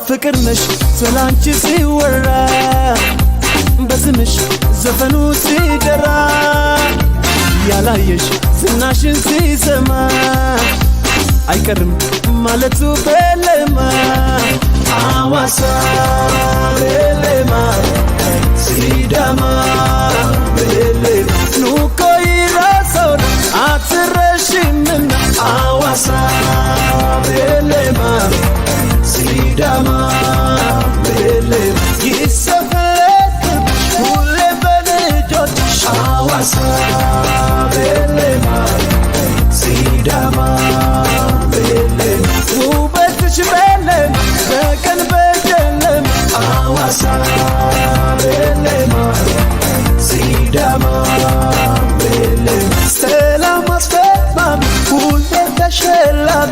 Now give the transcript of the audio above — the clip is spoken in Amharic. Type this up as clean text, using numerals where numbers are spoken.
ፍቅር ነሽ ስላንቺ ሲወራ በስምሽ ዘፈኑ ሲደራ ያላየሽ ዝናሽን ሲሰማ አይቀርም ማለቱ በለማ አዋሳ በለማ ሲዳማ በለማ ኑኮ ይራሰውን አትረሽምና አዋሳ በለማ ሲዳማ በለማ ይሰፈረት ሁሌ በልጆችሽ አዋሳ በለማ ሲዳማ በለማ ውበትሽ በለማ በቀን በጨለማ አዋሳ በለማ ሲዳማ በለማ ሰላም አስፈማሚ ሁሌ ተሸላሚ